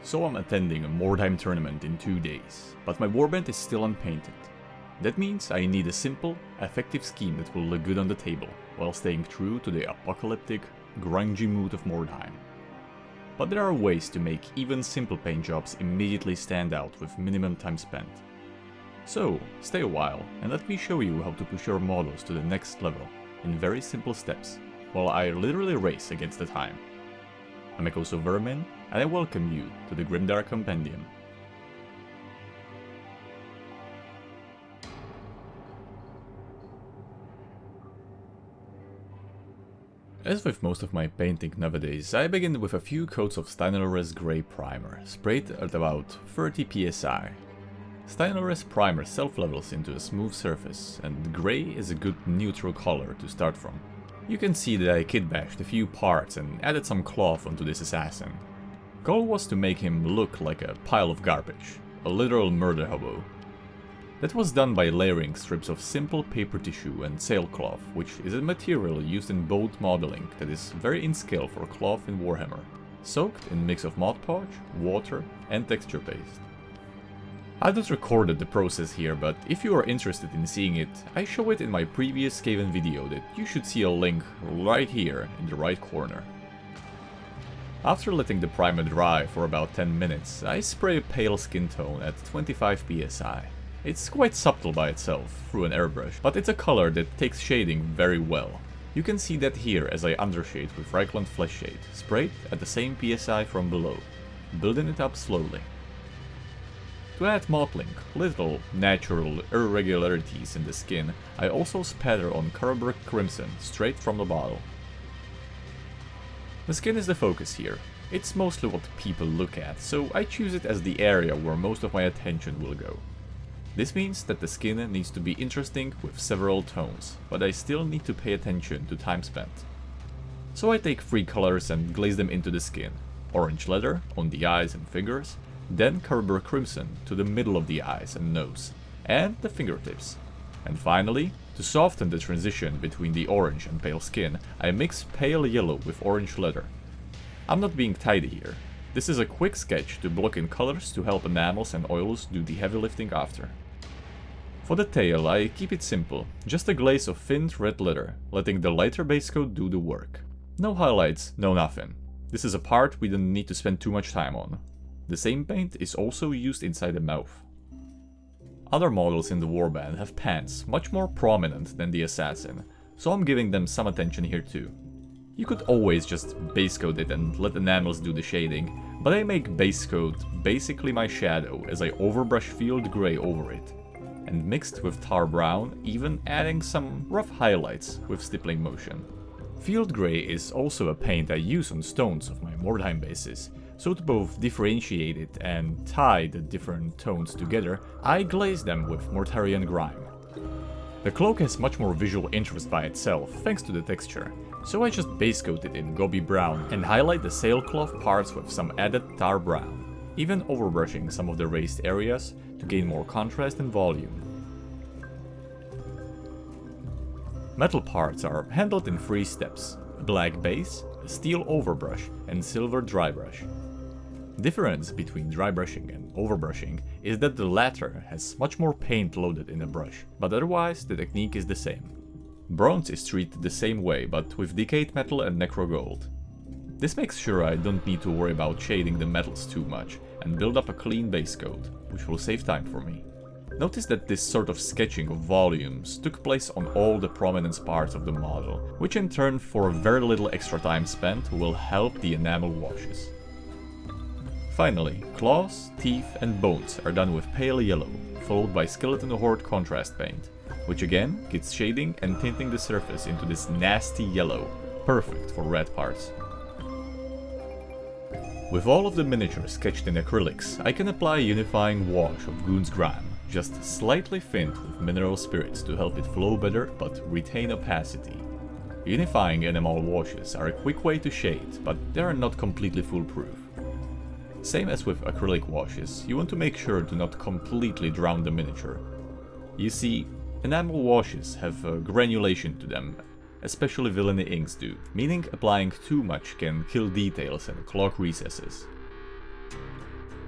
So I'm attending a MORDHEIM tournament in 2 days, but my warband is still unpainted. That means I need a simple, effective scheme that will look good on the table, while staying true to the apocalyptic, grungy mood of MORDHEIM. But there are ways to make even simple paint jobs immediately stand out with minimum time spent. So, stay a while and let me show you how to push your models to the next level in very simple steps, while I literally race against the time. I'm Ekoso Vermin, and I welcome you to the Grimdark Compendium. As with most of my painting nowadays, I begin with a few coats of Stynylrez Grey Primer, sprayed at about 30 psi. Stynylrez Primer self-levels into a smooth surface, and grey is a good neutral color to start from. You can see that I kit-bashed a few parts and added some cloth onto this assassin. Goal was to make him look like a pile of garbage, a literal murder hobo. That was done by layering strips of simple paper tissue and sailcloth, which is a material used in boat modeling that is very in scale for cloth in Warhammer, soaked in a mix of Mod Podge, water and texture paste. I just recorded the process here, but if you are interested in seeing it, I show it in my previous Skaven video that you should see a link right here in the right corner. After letting the primer dry for about 10 minutes, I spray a pale skin tone at 25 psi. It's quite subtle by itself, through an airbrush, but it's a color that takes shading very well. You can see that here as I undershade with Reikland Flesh Shade, sprayed at the same psi from below, building it up slowly. To add mottling, little natural irregularities in the skin, I also spatter on Grimdark Crimson straight from the bottle. The skin is the focus here. It's mostly what people look at, so I choose it as the area where most of my attention will go. This means that the skin needs to be interesting with several tones, but I still need to pay attention to time spent. So I take 3 colors and glaze them into the skin. Orange leather on the eyes and fingers, then Grimdark Crimson to the middle of the eyes and nose, and the fingertips. And finally, to soften the transition between the orange and pale skin, I mix pale yellow with orange leather. I'm not being tidy here. This is a quick sketch to block in colors to help Enamels and Oils do the heavy lifting after. For the tail, I keep it simple, just a glaze of thinned red leather, letting the lighter base coat do the work. No highlights, no nothing. This is a part we don't need to spend too much time on. The same paint is also used inside the mouth. Other models in the warband have pants much more prominent than the assassin, so I'm giving them some attention here too. You could always just base coat it and let enamels do the shading, but I make base coat basically my shadow as I overbrush field grey over it, and mixed with tar brown, even adding some rough highlights with stippling motion. Field grey is also a paint I use on stones of my MORDHEIM bases, so to both differentiate it and tie the different tones together, I glaze them with Mortarian grime. The cloak has much more visual interest by itself thanks to the texture, so I just base coat it in Gobi brown and highlight the sailcloth parts with some added tar brown, even overbrushing some of the raised areas to gain more contrast and volume. Metal parts are handled in 3 steps: a black base, a steel overbrush and silver dry brush. Difference between dry brushing and overbrushing is that the latter has much more paint loaded in a brush, but otherwise the technique is the same. Bronze is treated the same way, but with decayed metal and necro gold. This makes sure I don't need to worry about shading the metals too much and build up a clean base coat, which will save time for me. Notice that this sort of sketching of volumes took place on all the prominence parts of the model, which in turn for very little extra time spent will help the enamel washes. Finally, claws, teeth and bones are done with pale yellow, followed by skeleton horde contrast paint, which again gets shading and tinting the surface into this nasty yellow, perfect for red parts. With all of the miniatures sketched in acrylics, I can apply a unifying wash of Goon's grime, just slightly thinned with mineral spirits to help it flow better but retain opacity. Unifying enamel washes are a quick way to shade, but they are not completely foolproof. Same as with acrylic washes, you want to make sure to not completely drown the miniature. You see, enamel washes have a granulation to them, especially Villainy Inks do, meaning applying too much can kill details and clog recesses.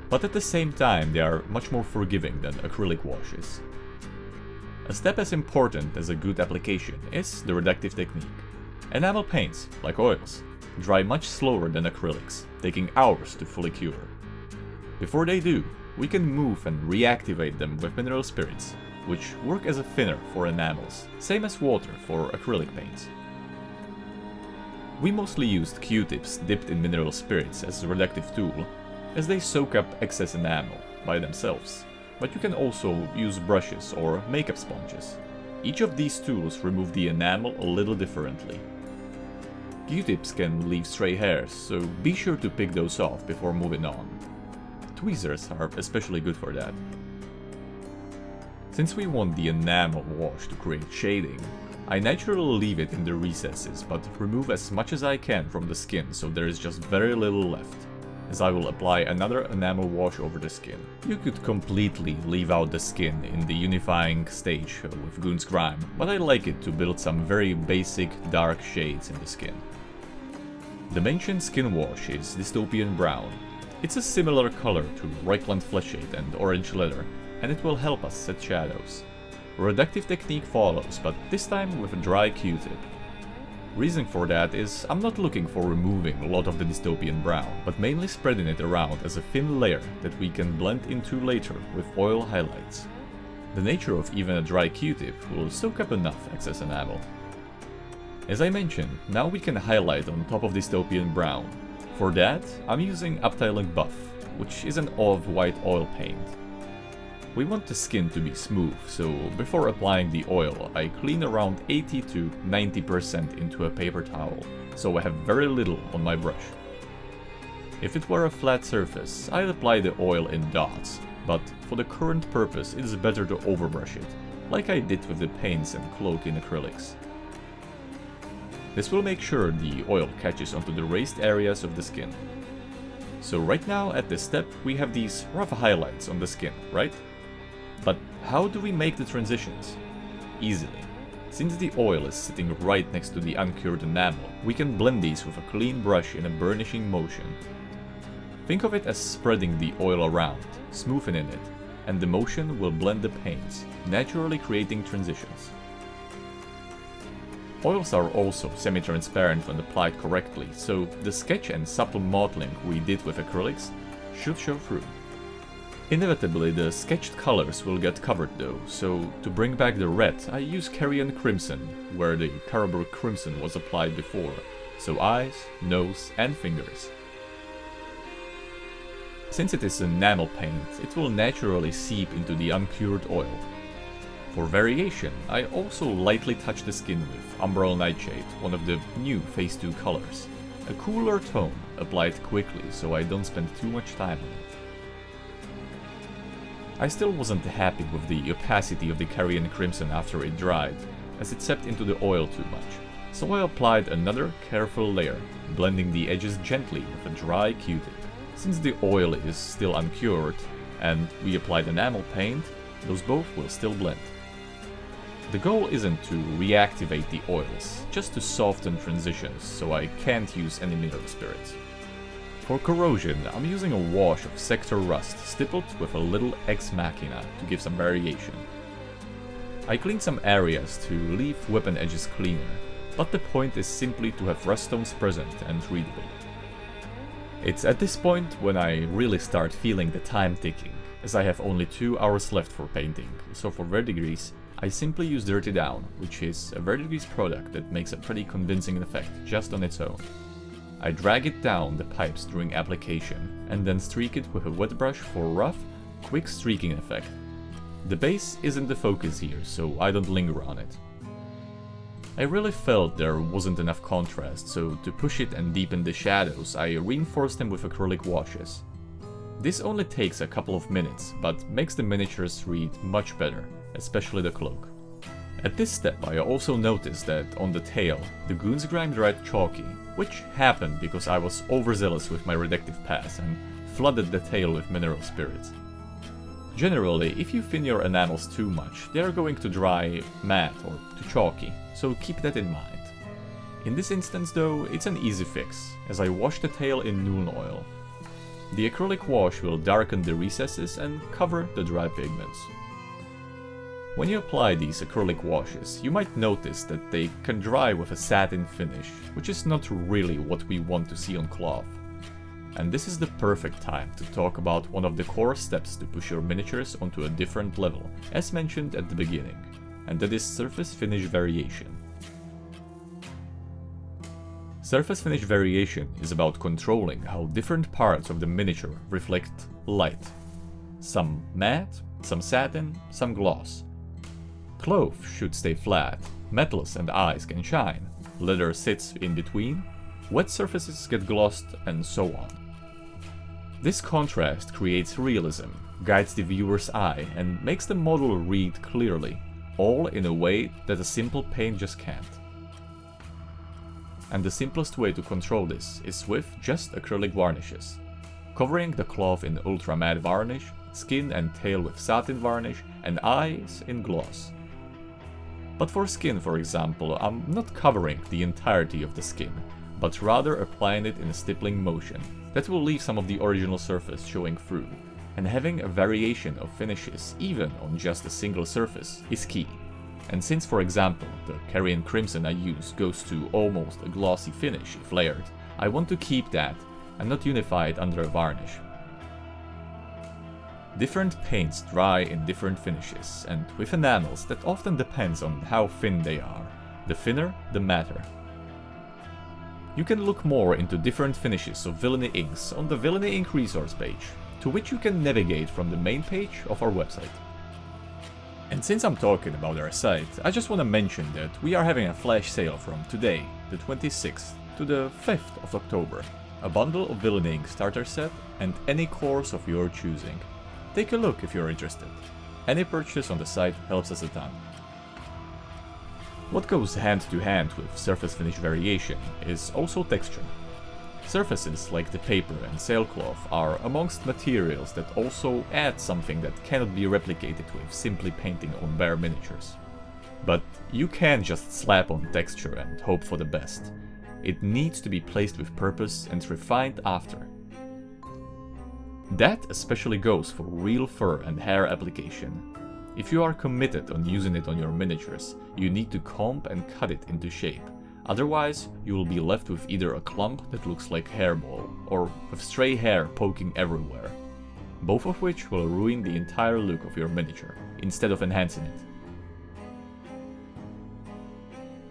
but at the same time they are much more forgiving than acrylic washes. A step as important as a good application is the reductive technique. Enamel paints, like oils, dry much slower than acrylics, taking hours to fully cure. Before they do, we can move and reactivate them with mineral spirits, which work as a thinner for enamels, same as water for acrylic paints. We mostly used Q-tips dipped in mineral spirits as a reductive tool, as they soak up excess enamel by themselves, but you can also use brushes or makeup sponges. Each of these tools remove the enamel a little differently. Q-tips can leave stray hairs, so be sure to pick those off before moving on. Tweezers are especially good for that. Since we want the enamel wash to create shading, I naturally leave it in the recesses, but remove as much as I can from the skin so there is just very little left, as I will apply another enamel wash over the skin. You could completely leave out the skin in the unifying stage with Goon's Grime, but I like it to build some very basic dark shades in the skin. The mentioned skin wash is Dystopian Brown. It's a similar color to Reichland Fleshade and Orange Leather, and it will help us set shadows. A reductive technique follows, but this time with a dry Q-tip. Reason for that is I'm not looking for removing a lot of the Dystopian Brown, but mainly spreading it around as a thin layer that we can blend into later with oil highlights. The nature of even a dry Q-tip will soak up enough excess enamel. As I mentioned, now we can highlight on top of Dystopian Brown. For that, I'm using Uptiling Buff, which is an olive white oil paint. We want the skin to be smooth, so before applying the oil, I clean around 80 to 90% into a paper towel, so I have very little on my brush. If it were a flat surface, I'd apply the oil in dots, but for the current purpose it is better to overbrush it, like I did with the paints and cloak in acrylics. This will make sure the oil catches onto the raised areas of the skin. So right now at this step we have these rough highlights on the skin, right? But how do we make the transitions? Easily. Since the oil is sitting right next to the uncured enamel, we can blend these with a clean brush in a burnishing motion. Think of it as spreading the oil around, smoothing it, and the motion will blend the paints, naturally creating transitions. Oils are also semi-transparent when applied correctly, so the sketch and subtle mottling we did with acrylics should show through. Inevitably the sketched colors will get covered though, so to bring back the red I use Carrion Crimson, where the Carroburg Crimson was applied before, so eyes, nose and fingers. Since it is enamel paint, it will naturally seep into the uncured oil. For variation, I also lightly touch the skin with Umbral Nightshade, one of the new Phase 2 colors. A cooler tone, applied quickly so I don't spend too much time on it. I still wasn't happy with the opacity of the Carrion Crimson after it dried, as it seeped into the oil too much, so I applied another careful layer, blending the edges gently with a dry Q-tip. Since the oil is still uncured, and we applied enamel paint, those both will still blend. The goal isn't to reactivate the oils, just to soften transitions so I can't use any mineral spirits. For corrosion, I'm using a wash of Sector Rust stippled with a little Ex Machina to give some variation. I cleaned some areas to leave weapon edges cleaner, but the point is simply to have rust stones present and readable. It's at this point when I really start feeling the time ticking, as I have only 2 hours left for painting, so for verdigris, I simply use Dirty Down, which is a verdigris product that makes a pretty convincing effect just on its own. I drag it down the pipes during application, and then streak it with a wet brush for a rough, quick streaking effect. The base isn't the focus here, so I don't linger on it. I really felt there wasn't enough contrast, so to push it and deepen the shadows, I reinforced them with acrylic washes. This only takes a couple of minutes, but makes the miniatures read much better, especially the cloak. At this step I also noticed that on the tail, the Goon's Grime dried chalky, which happened because I was overzealous with my reductive pass and flooded the tail with mineral spirits. Generally, if you thin your enamels too much, they are going to dry matte or too chalky, so keep that in mind. In this instance though, it's an easy fix, as I wash the tail in Noon oil. The acrylic wash will darken the recesses and cover the dry pigments. When you apply these acrylic washes, you might notice that they can dry with a satin finish, which is not really what we want to see on cloth. And this is the perfect time to talk about one of the core steps to push your miniatures onto a different level, as mentioned at the beginning, and that is surface finish variation. Surface finish variation is about controlling how different parts of the miniature reflect light. Some matte, some satin, some gloss. Cloth should stay flat, metals and eyes can shine, leather sits in between, wet surfaces get glossed, and so on. This contrast creates realism, guides the viewer's eye, and makes the model read clearly, all in a way that a simple paint just can't. And the simplest way to control this is with just acrylic varnishes. Covering the cloth in ultra matte varnish, skin and tail with satin varnish, and eyes in gloss. But for skin, for example, I'm not covering the entirety of the skin, but rather applying it in a stippling motion that will leave some of the original surface showing through, and having a variation of finishes even on just a single surface is key. And since, for example, the Carrion Crimson I use goes to almost a glossy finish if layered, I want to keep that and not unify it under a varnish. Different paints dry in different finishes, and with enamels that often depends on how thin they are. The thinner, the matter. You can look more into different finishes of Villainy Inks on the Villainy Ink resource page, to which you can navigate from the main page of our website. And since I'm talking about our site, I just want to mention that we are having a flash sale from today, the 26th, to the 5th of October. A bundle of Villainy Ink starter set and any course of your choosing. Take a look if you're interested. Any purchase on the site helps us a ton. What goes hand to hand with surface finish variation is also texture. Surfaces like the paper and sailcloth are amongst materials that also add something that cannot be replicated with simply painting on bare miniatures. But you can't just slap on texture and hope for the best. It needs to be placed with purpose and refined after. That especially goes for real fur and hair application. If you are committed on using it on your miniatures, you need to comb and cut it into shape. Otherwise, you will be left with either a clump that looks like hairball, or with stray hair poking everywhere. Both of which will ruin the entire look of your miniature, instead of enhancing it.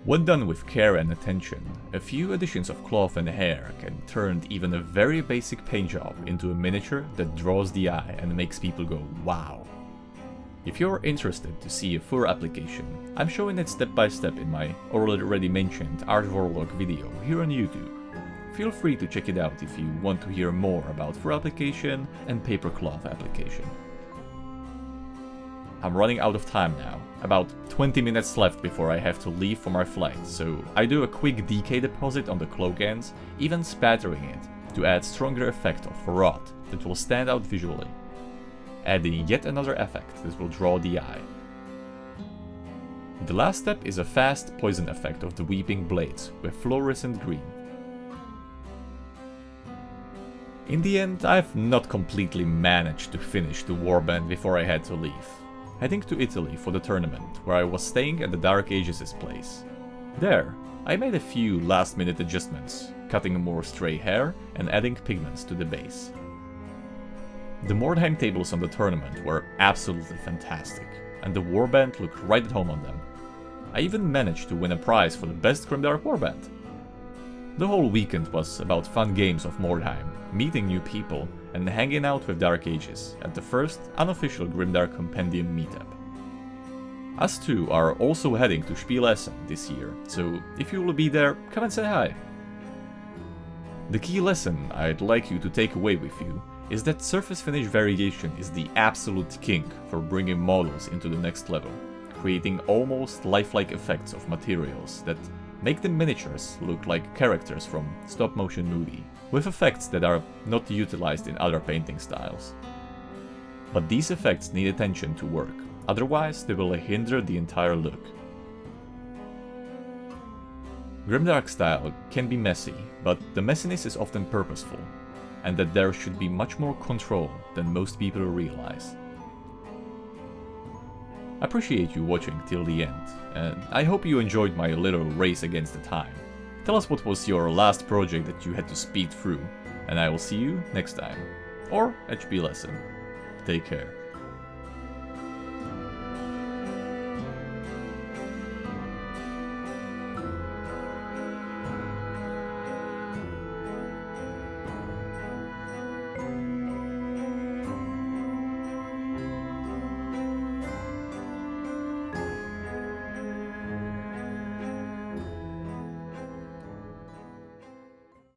When done with care and attention, a few additions of cloth and hair can turn even a very basic paint job into a miniature that draws the eye and makes people go wow. If you're interested to see a fur application, I'm showing it step by step in my already mentioned Art Warlock video here on YouTube. Feel free to check it out if you want to hear more about fur application and paper cloth application. I'm running out of time now, about 20 minutes left before I have to leave for my flight, so I do a quick decay deposit on the cloak ends, even spattering it, to add stronger effect of rot that will stand out visually. Adding yet another effect that will draw the eye. The last step is a fast poison effect of the Weeping Blades with fluorescent green. In the end, I've not completely managed to finish the warband before I had to leave, heading to Italy for the tournament, where I was staying at the Dark Ages' place. There, I made a few last-minute adjustments, cutting more stray hair and adding pigments to the base. The MORDHEIM tables on the tournament were absolutely fantastic, and the warband looked right at home on them. I even managed to win a prize for the best Grimdark warband. The whole weekend was about fun games of Mordheim, meeting new people, and hanging out with Dark Ages at the first unofficial Grimdark Compendium meetup. Us two are also heading to Spiel Essen this year, so if you will be there, come and say hi. The key lesson I'd like you to take away with you is that surface finish variation is the absolute king for bringing models into the next level, creating almost lifelike effects of materials that make the miniatures look like characters from stop-motion movie, with effects that are not utilized in other painting styles. But these effects need attention to work, otherwise they will hinder the entire look. Grimdark Style can be messy, but the messiness is often purposeful. and that there should be much more control than most people realize. I appreciate you watching till the end, and I hope you enjoyed my little race against the time. Tell us what was your last project that you had to speed through, and I will see you next time. Or HP lesson. Take care.